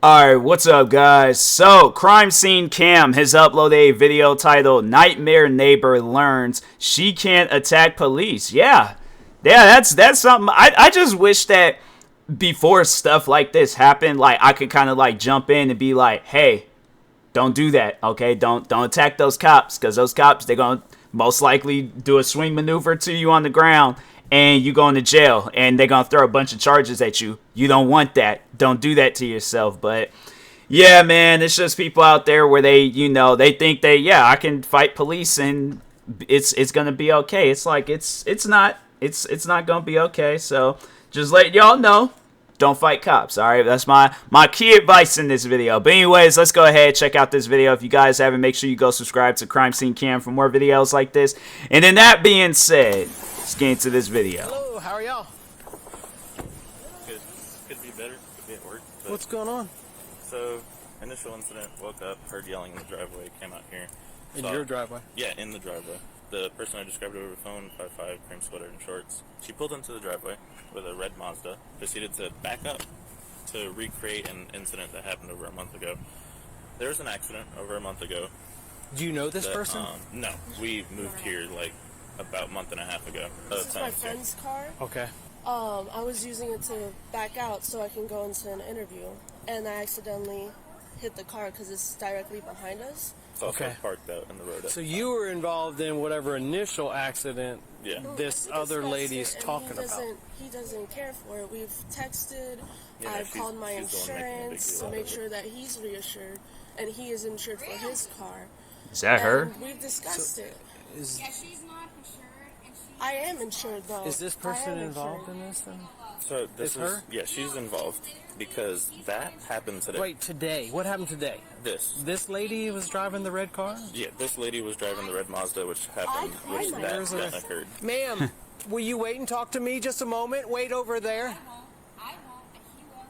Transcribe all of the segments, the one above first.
Alright, what's up guys? So, Crime Scene Cam has uploaded a video titled Nightmare Neighbor Learns She Can't Attack Police. Yeah, that's something. I just wish that before stuff like this happened, like I could kind of like jump in and be like, hey, don't do that, okay? Don't attack those cops, because those cops, they're going to most likely do a swing maneuver to you on the ground. And you go into jail, and they're going to throw a bunch of charges at you. You don't want that. Don't do that to yourself. But, yeah, man, it's just people out there where they, they think that, yeah, I can fight police, and it's going to be okay. It's like, it's not going to be okay. So, just let y'all know, don't fight cops, all right? That's my key advice in this video. But anyways, let's go ahead, check out this video. If you guys haven't, make sure you go subscribe to Crime Scene Cam for more videos like this. And then that being said, let's get into this video. Hello, how are y'all? Could be better, could be at work. What's going on? So, initial incident, woke up, heard yelling in the driveway, came out here. In your driveway? Yeah, in the driveway. The person I described over the phone, 5'5", cream sweater and shorts. She pulled into the driveway with a red Mazda, proceeded to back up to recreate an incident that happened over a month ago. There was an accident over a month ago. Do you know this person? No, we moved here like about a month and a half ago. This is my friend's car. Okay. I was using it to back out so I can go into an interview, and I accidentally hit the car because it's directly behind us. It's also parked out in the road. So you were involved in whatever initial accident No, this other lady's talking about. He doesn't care for it. We've texted. Yeah, I've called my she's the one making a big insurance deal to make out of sure that he's reassured, and he is insured for his car. Is that her? And we've discussed it. Yeah, she's not insured, and she... I am insured, though. Is this person involved in this then? So this Is her? Yeah, she's involved because that happened today. Wait, today? What happened today? This lady was driving the red car? Yeah, this lady was driving the red Mazda, which happened, which that occurred. Ma'am, will you wait and talk to me just a moment? Wait over there. I won't, and he won't.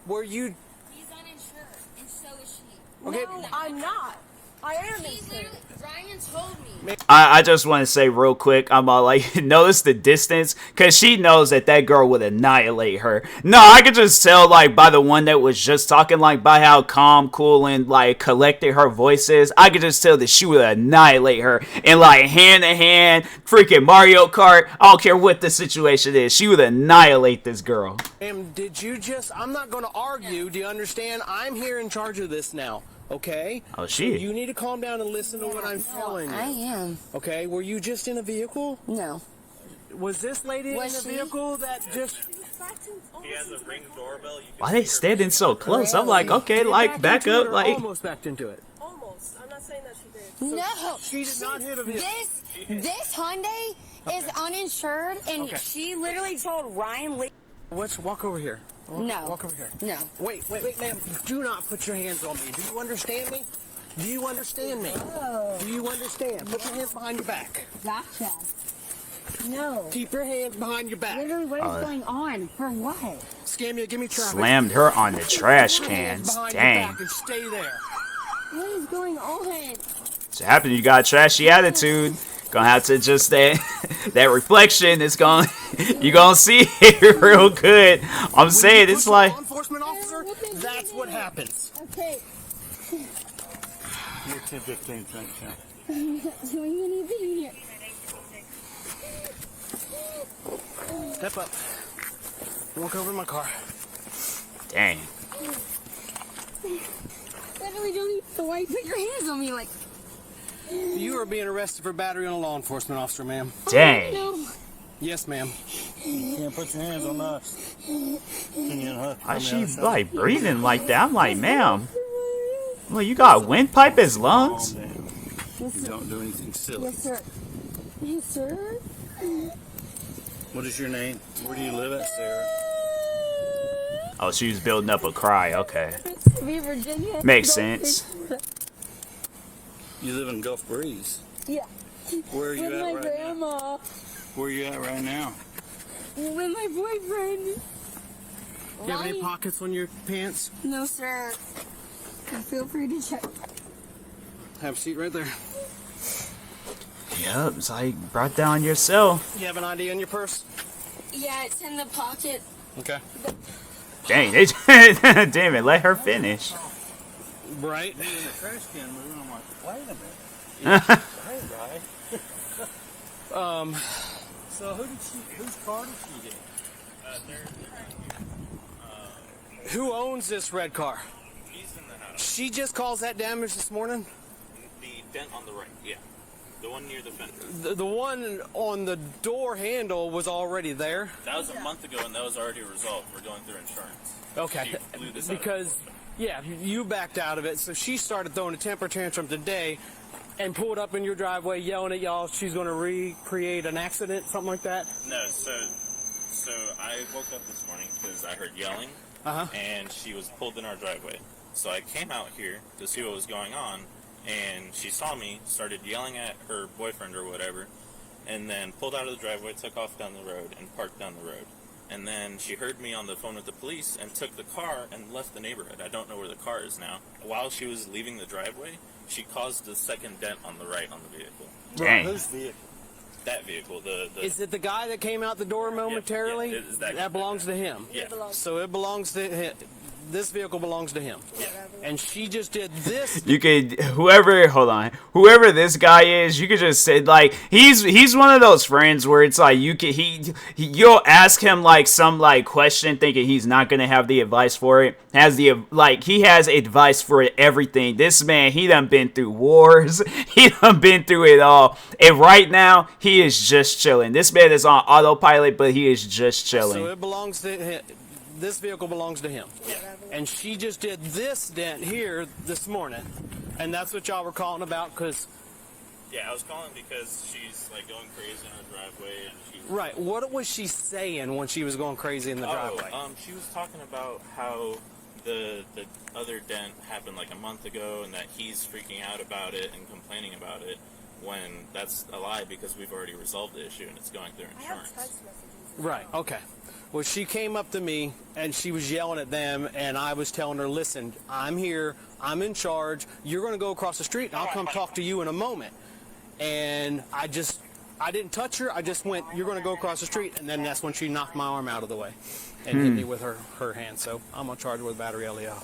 Were you... He's uninsured, and so is she. Okay. No, I'm not. I am She insured. literally, Ryan told me. I just want to say real quick, I'm all like, notice the distance, because she knows that girl would annihilate her. No, I could just tell, like, by the one that was just talking, like, by how calm, cool, and, like, collected her voice is, I could just tell that she would annihilate her. And, like, hand-to-hand, freaking Mario Kart, I don't care what the situation is, she would annihilate this girl. Ma'am, did you just... I'm not going to argue, do you understand? I'm here in charge of this now. Okay? Oh, shit. So you need to calm down and listen to what I'm telling you. I am. Okay, were you just in a vehicle? No. Was this lady Was in a she? vehicle that just... He has a Ring doorbell. Why they standing so close? I'm like, okay, like, back into up, it or like... almost backed into it? Almost. I'm not saying that she did. No. She did not hit a vehicle. This Hyundai is uninsured, and she literally told Ryan. Let's walk over here. No. Walk over here. No. Wait, ma'am. Do not put your hands on me. Do you understand me? Do you understand me? No. Do you understand? Put your hands behind your back. Gotcha. No. Keep your hands behind your back. Literally, what is going on? For what? Scamia, give me traffic. Slammed her on the trash Put your hands cans. behind your Dang. back and stay there. What is going on? So happened, you got a trashy attitude. Gonna have to just that reflection is gonna you gonna see it real good. I'm saying it's like Law enforcement officer, that's what happens. Okay. You're 10-15, I'm not doing anything here. Step up. Walk over to my car. dang. Literally, don't even the way put your hands on me like. You are being arrested for battery on a law enforcement officer, ma'am. Dang. No. Yes, ma'am. You can't put your hands on us. Why is she like breathing like that? I'm like, ma'am. Well, you got windpipe as lungs? You don't do anything silly. Yes, sir. Yes, sir. What is your name? Where do you live at, Sarah? Oh, she was building up a cry. Okay. Be Virginia. Makes sense. You live in Gulf Breeze. Yeah. Where are you With at my right grandma. now? Where are you at right now? With my boyfriend. Do you have any pockets on your pants? No, sir. Feel free to check. Have a seat right there. Yep, it's like brought down yourself. You have an ID in your purse? Yeah, it's in the pocket. Okay. Dang, they damn it, let her finish. Right. In the trash can moving, I'm like, wait a minute. Hey, guy. So whose car did she hit? Who owns this red car? He's in the house. She just caused that damage this morning? The dent on the right, yeah. The one near the fender. The one on the door handle was already there? That was a month ago, and that was already resolved. We're going through insurance. Okay. She blew this out of Because, yeah, you backed out of it, so she started throwing a temper tantrum today and pulled up in your driveway yelling at y'all she's going to recreate an accident, something like that? No, so I woke up this morning because I heard yelling, and she was pulled in our driveway. So I came out here to see what was going on, and she saw me, started yelling at her boyfriend or whatever, and then pulled out of the driveway, took off down the road, and parked down the road. And then she heard me on the phone with the police and took the car and left the neighborhood. I don't know where the car is now. While she was leaving the driveway, she caused the second dent on the right on the vehicle. Dang. Whose vehicle? That vehicle, Is it the guy that came out the door momentarily? yeah, it is that that guy. belongs to him. Yeah. So it belongs to him. This vehicle belongs to him. Yeah. And she just did this. You could whoever this guy is, you could just say like he's one of those friends where it's like you'll ask him like some like question thinking he's not gonna have the advice for it. He has advice for everything. This man, he done been through wars, he done been through it all, and right now he is just chilling. This man is on autopilot, but he is just chilling. So it belongs to him. This vehicle belongs to him. Yeah. And she just did this dent here this morning. And that's what y'all were calling about because... Yeah, I was calling because she's like going crazy in her driveway, and she. Right. What was she saying when she was going crazy in the driveway? She was talking about how the other dent happened like a month ago, and that he's freaking out about it and complaining about it, when that's a lie because we've already resolved the issue and it's going through insurance. Right. Okay. Well, she came up to me and she was yelling at them, and I was telling her, listen, I'm here, I'm in charge, you're going to go across the street, and I'll come talk to you in a moment. And I didn't touch her, I just went, you're going to go across the street, and then that's when she knocked my arm out of the way and hit me with her hand. So I'm going to charge her with battery LEO.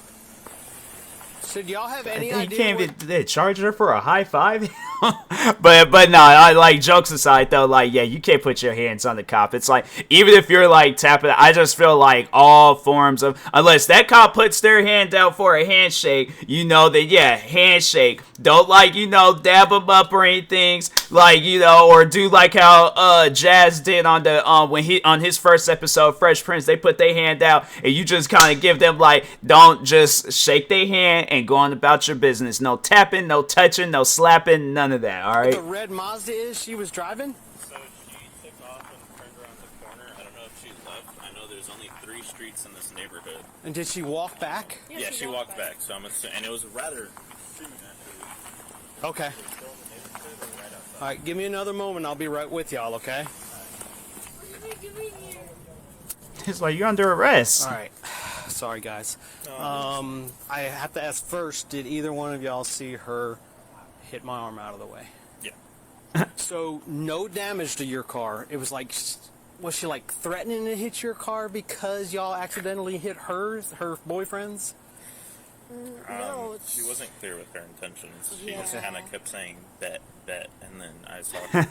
So do y'all have any You idea? can't even charge her for a high five. but no, I like jokes aside though. Like, yeah, you can't put your hands on the cop. It's like even if you're like tapping, I just feel like all forms of unless that cop puts their hand out for a handshake, you know that handshake. Don't dab them up or anything or do like how Jazz did on the on his first episode of Fresh Prince. They put their hand out and you just kind of give them don't just shake their hand and go on about your business. No tapping, no touching, no slapping, none of that. All right. The red Mazda she was driving? So she took off and turned around the corner. I don't know if she left. I know there's only 3 streets in this neighborhood. And did she walk back? Yeah, she walked back. So and it was rather extreme actually. Okay. Still in the neighborhood or right outside. All right, give me another moment. I'll be right with y'all, okay? It's like you're under arrest. All right. Sorry, guys. I have to ask first, did either one of y'all see her hit my arm out of the way? Yeah. So, no damage to your car. It was like, was she like threatening to hit your car because y'all accidentally hit her boyfriend's? No, She wasn't clear with her intentions. She just kind of kept saying bet, and then I saw her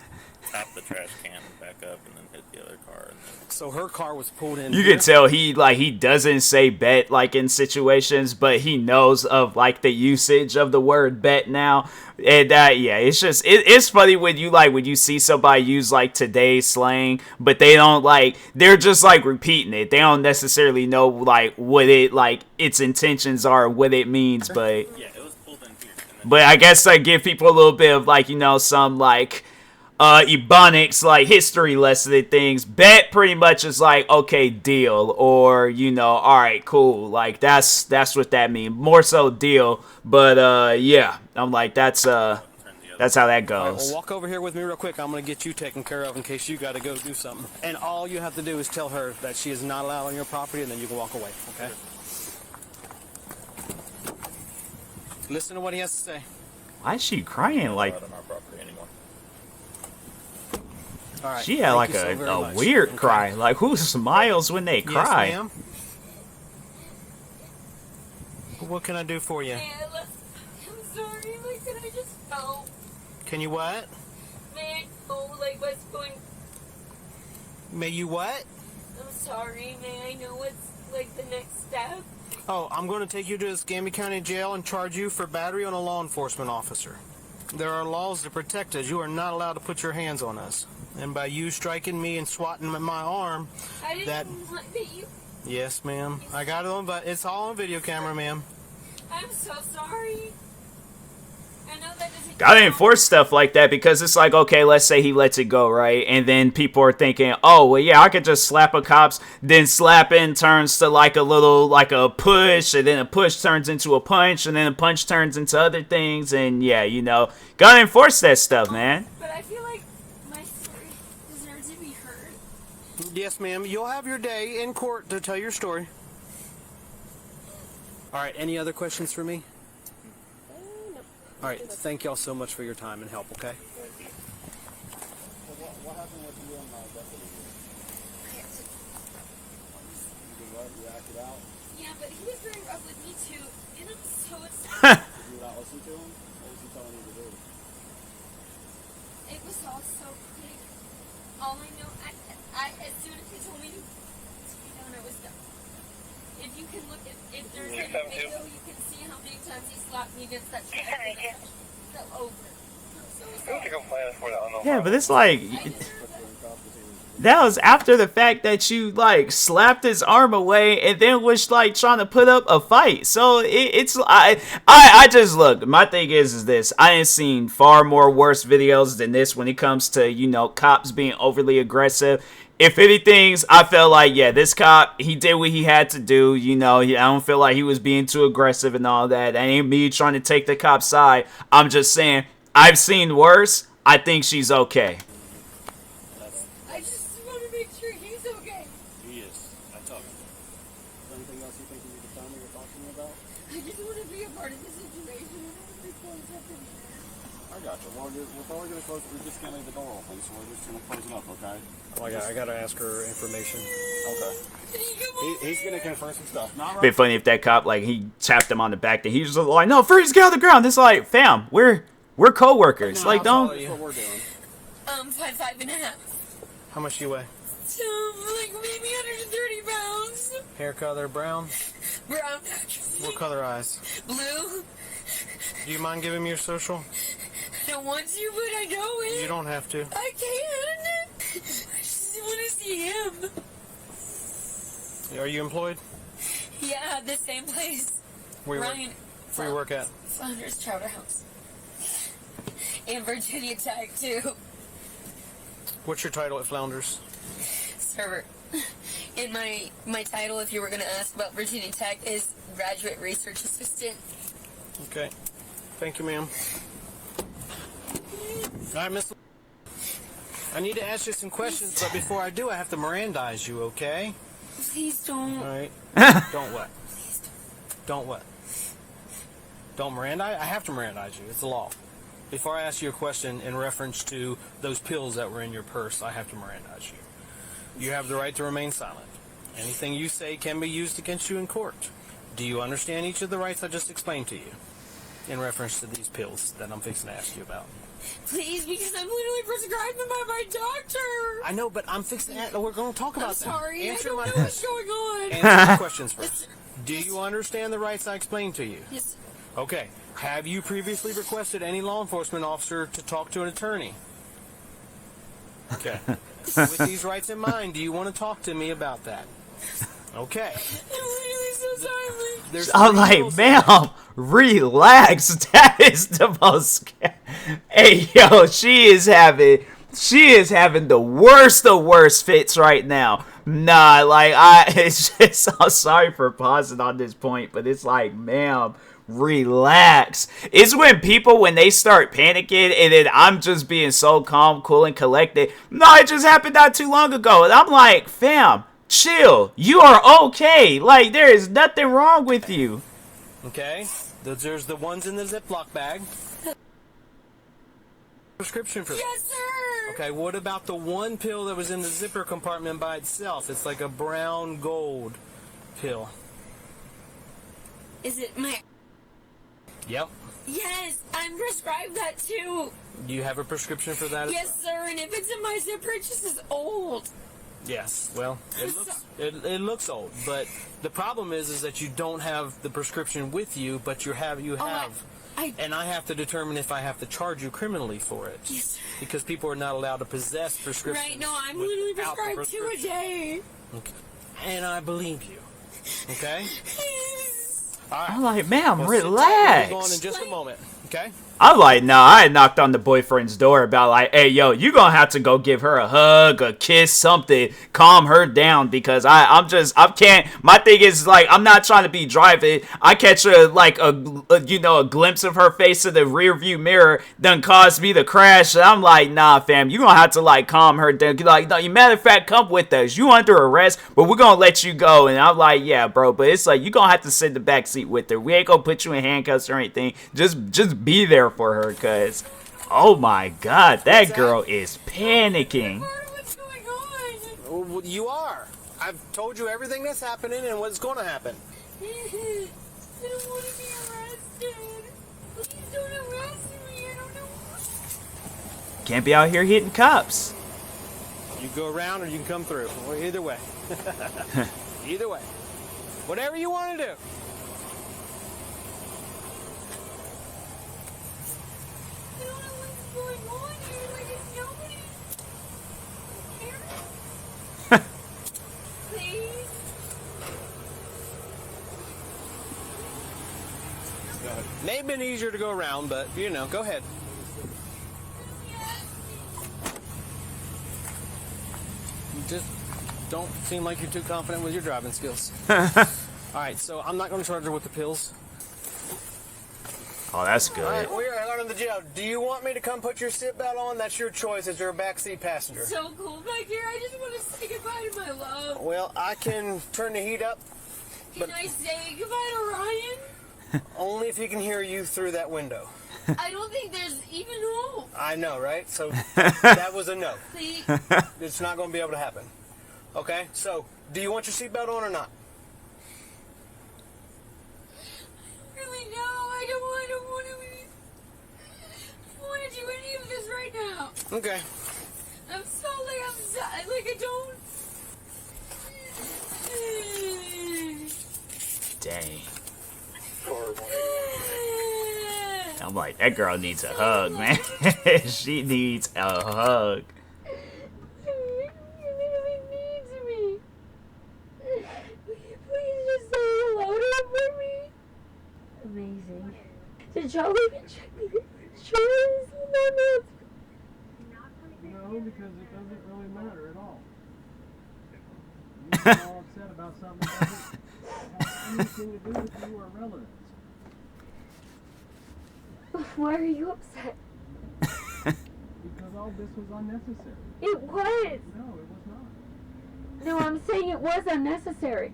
tap the trash can back up and then hit the other car. And then... So her car was pulled in. You can tell he doesn't say bet in situations, but he knows of the usage of the word bet now. And it's just it's funny when you see somebody use today's slang, but they don't they're just repeating it. They don't necessarily know what it its intentions are, or what it means, but Yeah, it was pulled in here. but I guess give people a little bit of some Ebonics history lesson and things. Bet pretty much is okay, deal, or all right, cool, that's what that means, more so deal. But I'm that's how that All right, goes. well, walk over here with me real quick. I'm going to get you taken care of in case you got to go do something. And all you have to do is tell her that she is not allowed on your property, and then you can walk away, okay? Listen to what he has to say. Why is she crying Not on our property anymore. All right. she had thank you so very a much. weird Okay. cry. Who smiles when they cry? Yes, ma'am. What can I do for you? Man, I'm sorry. Like, can I just know? Can you what? May I know, like, what's going... May you what? I'm sorry. May I know what's, like, the next step? Oh, I'm going to take you to Escambia County Jail and charge you for battery on a law enforcement officer. There are laws to protect us. You are not allowed to put your hands on us. And by you striking me and swatting at my arm, I didn't want that you... Yes, ma'am. I got it on, but it's all on video camera, ma'am. I'm so sorry. I know that doesn't... Gotta enforce stuff like that because it's like, okay, let's say he lets it go, right? And then people are thinking, oh, well, yeah, I could just slap a cop's, then slapping turns to like a little, like a push, and then a push turns into a punch, and then a punch turns into other things, and yeah, you know, gotta enforce that stuff, man. But I feel like my story deserves to be heard. Yes, ma'am. You'll have your day in court to tell your story. All right, any other questions for me? All right, thank y'all so much for your time and help, okay? What happened with you and my deputy? You acted out? Yeah, but he was very rough with me too, and I'm so upset. Did you not listen to him? What was he telling you to do? It was all so quick. All I know, as soon as he told me to be down, I was done. If you can look at, if there's any video, you can see how many times he slapped me against that chair. So over. I'm so sorry. Yeah, but it's like, that was after the fact that you like slapped his arm away and then was like trying to put up a fight. So I just look. My thing is this: I ain't seen far more worse videos than this when it comes to, you know, cops being overly aggressive. If anything, I felt like, yeah, this cop, he did what he had to do. You know, I don't feel like he was being too aggressive and all that. That ain't me trying to take the cop's side. I'm just saying, I've seen worse. I think she's okay. I just want to make sure he's okay. He is. I tell you. Is there anything else you think you need to tell me or talk to me about? I just want to be a part of the situation. I got you. Well, we're probably going to close it. We just can't leave the door open, so we're just going to close it up, okay? Oh, I got to ask her information. Okay. He's going to confirm some stuff. Not right. Be funny if that cop, like, he tapped him on the back and he was like, no, freeze, get on the ground. It's like, fam, we're co-workers. No, like, don't. That's what we're doing. 5'5.5". How much do you weigh? Like maybe 130 pounds. Hair color, brown? Brown. What color eyes? Blue. Do you mind giving me your social? I don't want to, but I know it. You don't have to. I can't. I just want to see him. Are you employed? Yeah, the same place. Where Ryan. you work at? Flounders Chowder House. And Virginia Tech, too. What's your title at Flounders? Server. And my title, if you were going to ask about Virginia Tech, is Graduate Research Assistant. Okay. Thank you, ma'am. All right, Miss. I need to ask you some questions, but before I do, I have to Mirandize you, okay? Please don't. All right. Don't what? Please Don't what? Don't Mirandize? I have to Mirandize you. It's the law. Before I ask you a question in reference to those pills that were in your purse, I have to Mirandize you. You have the right to remain silent. Anything you say can be used against you in court. Do you understand each of the rights I just explained to you in reference to these pills that I'm fixing to ask you about? Please, because I'm literally prescribed them by my doctor. I know, but I'm fixing to we're going to talk about that. I'm sorry, Answer I my don't know what's question. going on. Answer the questions first. Do you understand the rights I explained to you? Yes. Okay. Have you previously requested any law enforcement officer to talk to an attorney? Okay. With these rights in mind, do you want to talk to me about that? Okay. I'm really so sorry. There's I'm three like, rules. ma'am, relax. That is the most. Hey, yo, she is having the worst of worst fits right now. Nah, like it's just. I'm sorry for pausing on this point, but it's like, ma'am, relax. It's when people, when they start panicking, and then I'm just being so calm, cool, and collected. No, it just happened not too long ago, and I'm like, fam, chill. You are okay. Like, there is nothing wrong with you. Okay. There's the ones in the Ziploc bag. Prescription for Yes, sir. Okay, what about the one pill that was in the zipper compartment by itself? It's like a brown gold pill. Is it my... Yep. Yes, I'm prescribed that too. Do you have a prescription for that? Yes, sir, and if it's in my zip purchase, it's old. Yes. Well, it looks old, but the problem is that you don't have the prescription with you, but you have. And I have to determine if I have to charge you criminally for it. Yes, sir. Because people are not allowed to possess prescriptions. Right, no, I'm literally prescribed 2 a day. Okay. And I believe you. Okay? All right. I'm like, ma'am, Well, relax. We'll go on in just a moment. Okay? I'm like, nah, I had knocked on the boyfriend's door about like, hey, yo, you gonna have to go give her a hug, a kiss, something, calm her down, because I can't, my thing is, like, I'm not trying to be driving, I catch a glimpse of her face in the rear view mirror, done caused me to crash, and I'm like, nah, fam, you gonna have to, like, calm her down, like, no, matter of fact, come with us, you under arrest, but we're gonna let you go, and I'm like, yeah, bro, but it's like, you gonna have to sit in the back seat with her, we ain't gonna put you in handcuffs or anything, just be there for her, cause oh my god, that girl is panicking. What's going on? Well, you are. I've told you everything that's happening and what's going to happen. I don't want to be arrested. Please don't arrest me. I don't know. Can't be out here hitting cops. You go around or you can come through. Well, either way. Either way. Whatever you want to do. I don't know what's going on here. Like, is nobody here? Please. May have been easier to go around, but, you know, go ahead. You just don't seem like you're too confident with your driving skills. All right, so I'm not going to charge her with the pills. Oh, that's All right, good. we are out of the jail. Do you want me to come put your seatbelt on? That's your choice as your backseat passenger. So cool back here. I just want to say goodbye to my love. Well, I can turn the heat up. Can I say goodbye to Ryan? Only if he can hear you through that window. I don't think there's even hope. I know, right? So that was a no. Please. It's not going to be able to happen. Okay? So, do you want your seatbelt on or not? Really, no. I don't want to do any of this right now. Okay. I'm so, I don't. Dang. I'm like, that girl needs a hug, man. She needs a hug. She really needs me. Will you please just say hello to her for me? Amazing. Did y'all even check the insurance? No, because it doesn't really matter at all. You're all upset about something that doesn't have anything to do with you or relevance. Why are you upset? Because all this was unnecessary. It was. No, it was not. No, I'm saying it was unnecessary.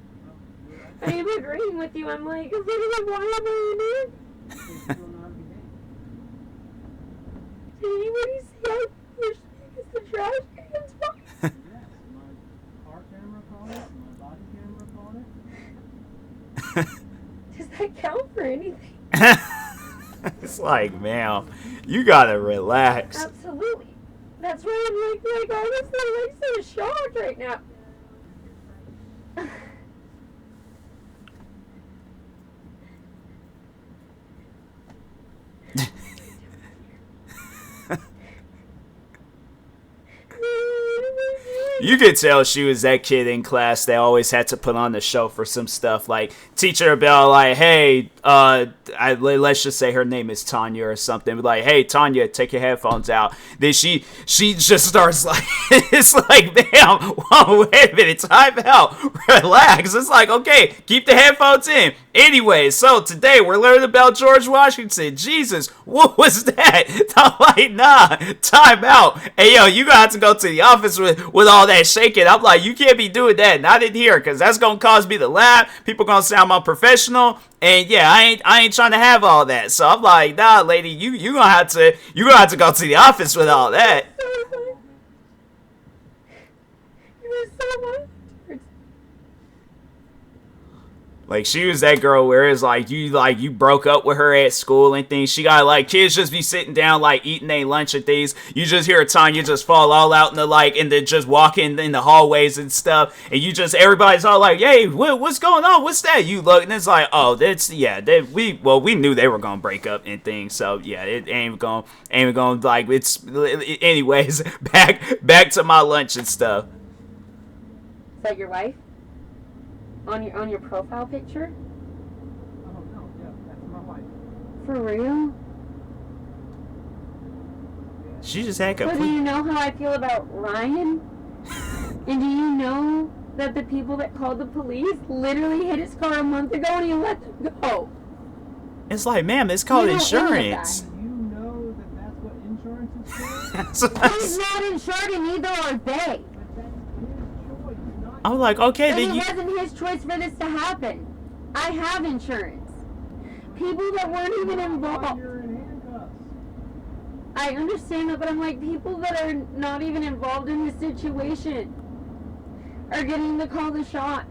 I am agreeing with you. I'm like, why am I in it? Because you don't know how to behave. Did anybody see how push because the trash can's fine? Yes, my car camera caught it, my body camera caught it. Does that count for anything? It's like, ma'am, you gotta relax. Absolutely. That's why I'm like honestly, I'm so shocked right now. You could tell she was that kid in class that always had to put on the show for some stuff. Like, teacher would be all like, hey, let's just say her name is Tanya or something. Like, hey, Tanya, take your headphones out. Then she just starts like, it's like, damn, whoa, wait a minute, time out, relax. It's like, okay, keep the headphones in. Anyway, so today we're learning about George Washington. Jesus, what was that? I'm like, nah, time out. Hey, yo, you gonna have to go to the office with all that shaking. I'm like, you can't be doing that. Not in here, because that's gonna cause me to laugh. People gonna say I'm unprofessional. And yeah, I ain't trying to have all that. So I'm like, nah, lady, you gonna have to go to the office with all that. You were so much. Like, she was that girl where it's like you broke up with her at school and things. She got like kids just be sitting down like eating their lunch and things. You just hear Tanya just fall all out in the like and then just walking in the hallways and stuff. And you just everybody's all like, "Hey, what's going on? What's that?" You look and it's like, "Oh, that's yeah." We knew they were gonna break up and things. So yeah, it ain't gonna like it's anyways. Back to my lunch and stuff. Is that your wife? On your profile picture? Oh no, yeah, that's my wife. For real? She just had So do you know how I feel about Ryan? And do you know that the people that called the police literally hit his car a month ago and he let them go? It's like, ma'am, it's called You know any of insurance. Do you know that that's what insurance is for? He's not insured and neither are they. But that's his choice, not I'm like, okay, And then it you. wasn't his choice for this to happen. I have insurance. People that weren't even involved. you're in handcuffs. I understand that, but I'm like, people that are not even involved in the situation are getting to call the shots.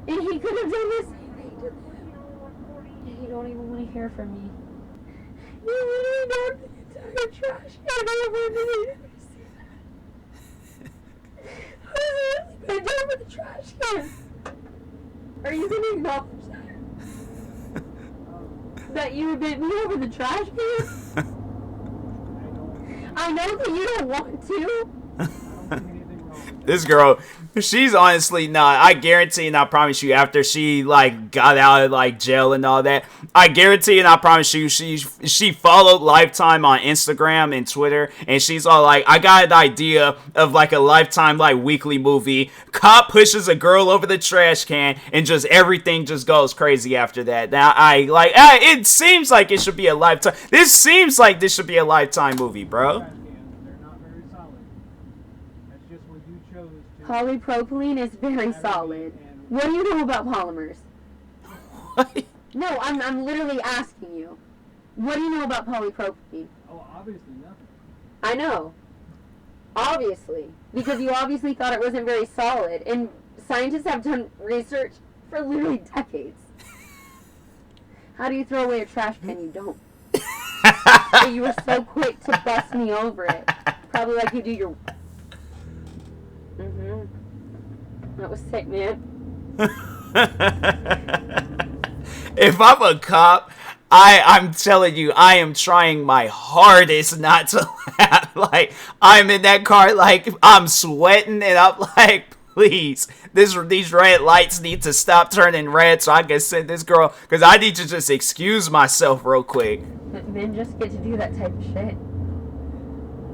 And he could have done this. You don't even want to hear from me. You literally knocked the entire trash can over me. I was really bent over the trash can. Are you going to acknowledge that? That you bent me over the trash can? I know that you don't want to. This girl, she's honestly not. I guarantee and I promise you, after she like got out of like jail and all that, I guarantee and I promise you, she followed Lifetime on Instagram and Twitter, and she's all like, I got an idea of like a Lifetime like weekly movie. Cop pushes a girl over the trash can, and just everything just goes crazy after that. Now it seems like it should be a Lifetime. This seems like this should be a Lifetime movie, bro. They're not very solid. That's just what you chose to. Polypropylene is very solid. What do you know about polymers? No, I'm literally asking you. What do you know about polypropylene? Oh, obviously nothing. I know. Obviously. Because you obviously thought it wasn't very solid. And scientists have done research for literally decades. How do you throw away a trash can? You don't. But you were so quick to bust me over it. Probably like you do your... That was sick, man. If I'm a cop, I'm telling you, I am trying my hardest not to laugh. Like, I'm in that car, like, I'm sweating, and I'm like, please, these red lights need to stop turning red so I can send this girl, because I need to just excuse myself real quick. Men just get to do that type of shit.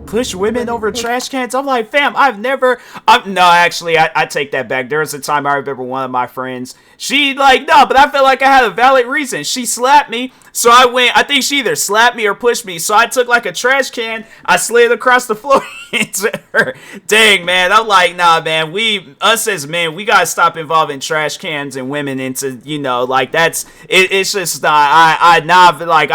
Push women over trash cans. I'm like, fam, no, actually, I take that back. There was a time I remember one of my friends, she like, no, but I felt like I had a valid reason. She slapped me, so I think she either slapped me or pushed me, so I took like a trash can, I slid across the floor into her. Dang, man, I'm like, nah, man, us as men, we gotta stop involving trash cans and women into, like, that's, it's just not, I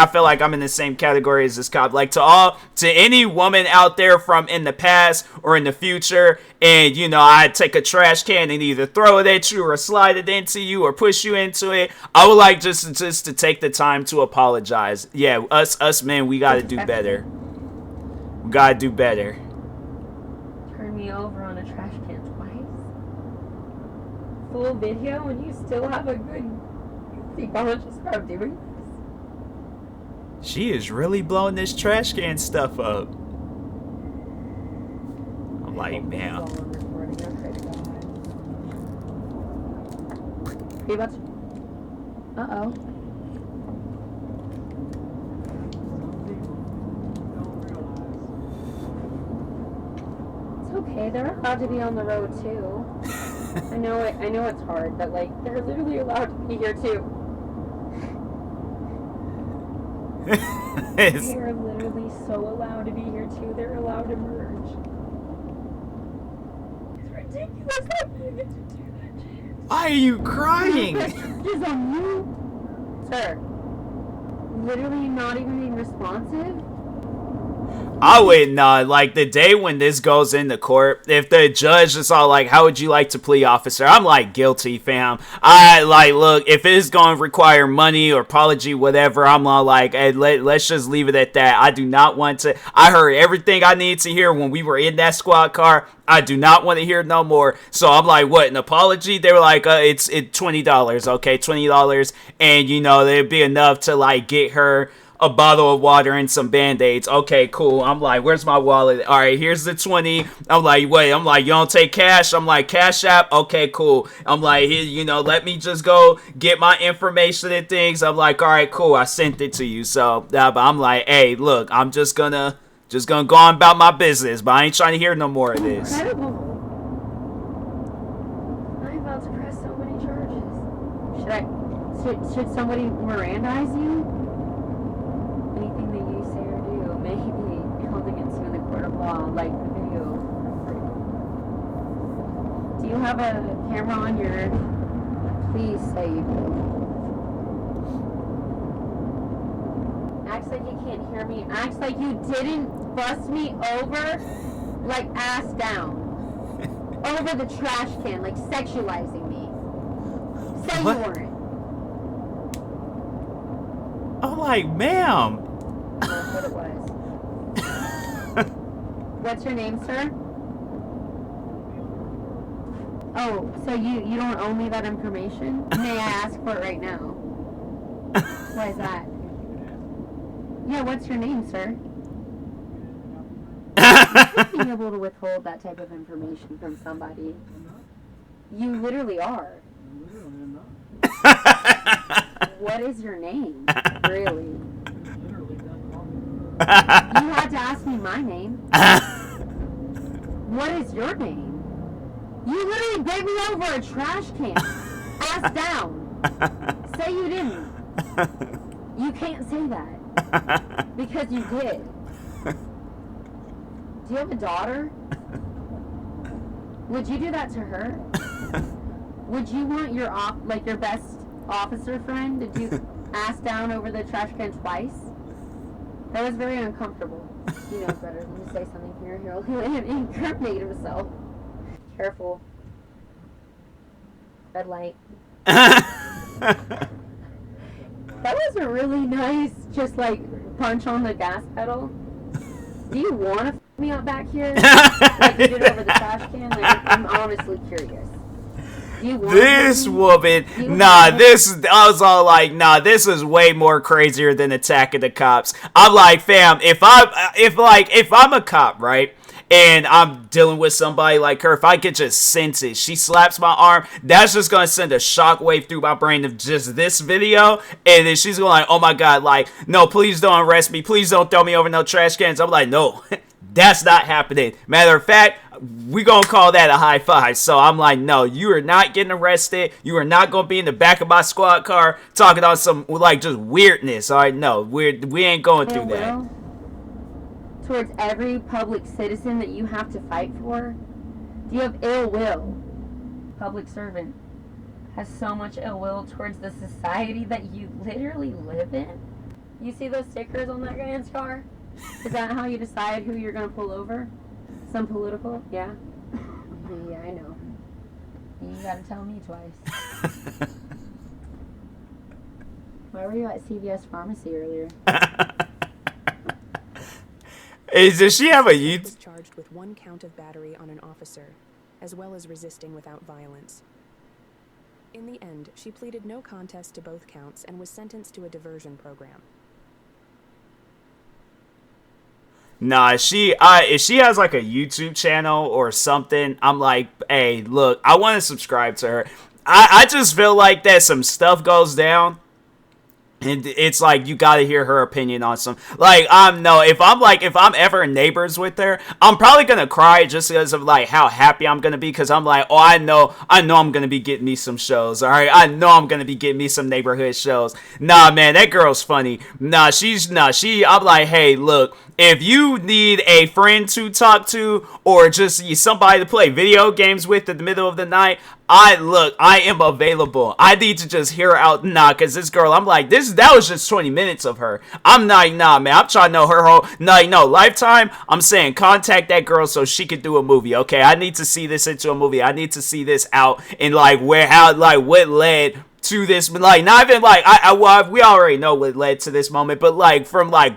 feel like I'm in the same category as this cop. Like, to any woman out there from in the past or in the future, and I take a trash can and either throw it at you or slide it into you or push you into it, I would like just to take the time to apologize. Yeah, us men, we gotta do better. We gotta do better. Turn me over on a trash can twice. Full video and you still have a good conscious of doing this? She is really blowing this trash can stuff up. I'm like, man. Are you about to... Uh-oh. It's okay, they're allowed to be on the road too. I know it's hard, but like, they're literally allowed to be here too. They are literally so allowed to be here too, they're allowed to merge. It's ridiculous that you get to do that, James. Why are you crying? Is on you, sir. Literally not even being responsive. I would not. Like, the day when this goes into court, if the judge is all like, how would you like to plea, officer? I'm like, guilty, fam. I, like, look, if it's going to require money or apology, whatever, I'm all like, hey, let's just leave it at that. I do not want to. I heard everything I needed to hear when we were in that squad car. I do not want to hear no more. So I'm like, what, an apology? They were like, it's $20, okay, $20. And, you know, it'd be enough to, like, get her a bottle of water and some band-aids. Okay, cool. I'm like, where's my wallet? All right, here's the 20. I'm like, wait. I'm like, you don't take cash? I'm like, Cash App? Okay, cool. I'm like, here, you know, let me just go get my information and things. I'm like, all right, cool. I sent it to you. So, but I'm like, hey, look, I'm just gonna go on about my business, but I ain't trying to hear no more of this. Incredible. I'm about to press so many charges. Should somebody Mirandize you? Anything that you say or do may be held against you in the court of law, like the video. Do you have a camera on your... Please say you do. Acts like you can't hear me. Acts like you didn't bust me over, like ass down. Over the trash can, like sexualizing me. Say What? you weren't. I'm like, ma'am. That's what it was. What's your name, sir? Oh, so you don't owe me that information? May I ask for it right now? Why is that? Yeah, what's your name, sir? Being able to withhold that type of information from somebody. You literally are. What is your name? Really? You had to ask me my name. What is your name? You literally gave me over a trash can. Ass down. Say you didn't. You can't say that. Because you did. Do you have a daughter? Would you do that to her? Would you want your your best officer friend to do ass down over the trash can twice? That was very uncomfortable. He knows better than to say something here. He'll incriminate himself. Careful. Red light. That was a really nice, just like, punch on the gas pedal. Do you want to f me up back here? Like you did over the trash can? Like, I'm honestly curious. This woman, I was all like, nah, this is way more crazier than attacking the cops. I'm like, fam, if I'm a cop, right, and I'm dealing with somebody like her, if I could just sense it, she slaps my arm, that's just gonna send a shockwave through my brain of just this video, and then she's going like, oh my god, like, no, please don't arrest me, please don't throw me over no trash cans. I'm like, no, that's not happening. Matter of fact, we gonna call that a high five. So I'm like, no, you are not getting arrested. You are not gonna be in the back of my squad car talking on some, like, just weirdness. All right, no, we ain't going through that. Towards every public citizen that you have to fight for? Do you have ill will? Public servant has so much ill will towards the society that you literally live in? You see those stickers on that guy's car? Is that how you decide who you're gonna pull over? Some political? Yeah? Yeah, I know. You gotta tell me twice. Why were you at CVS Pharmacy earlier? Does she have a YouTube? Was charged with 1 count of battery on an officer, as well as resisting without violence. In the end, she pleaded no contest to both counts and was sentenced to a diversion program. Nah, if she has like a YouTube channel or something, I'm like, hey, look, I want to subscribe to her. I just feel like that some stuff goes down, and it's like you gotta hear her opinion on some. Like, if I'm ever neighbors with her, I'm probably gonna cry just because of like how happy I'm gonna be, because I'm like, oh, I know I'm gonna be getting me some shows. All right, I know I'm gonna be getting me some neighborhood shows. Nah, man, that girl's funny. I'm like, hey, look, if you need a friend to talk to or just somebody to play video games with in the middle of the night, I am available. I need to just hear her out. Nah, because this girl, I'm like, that was just 20 minutes of her. I'm like, nah, man. I'm trying to know her whole, no, Lifetime. I'm saying contact that girl so she could do a movie. Okay, I need to see this into a movie. I need to see this out and like what led to this, but like not even like we already know what led to this moment, but like from like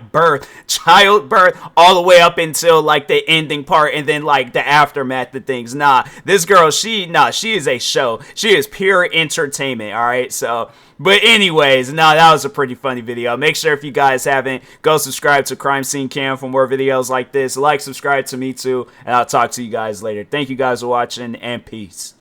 childbirth all the way up until like the ending part and then like the aftermath of things. Nah, this girl, she is a show. She is pure entertainment. All right, so. But anyways, that was a pretty funny video. Make sure if you guys haven't, go subscribe to Crime Scene Cam for more videos like this. Like, subscribe to me too, and I'll talk to you guys later. Thank you guys for watching, and peace.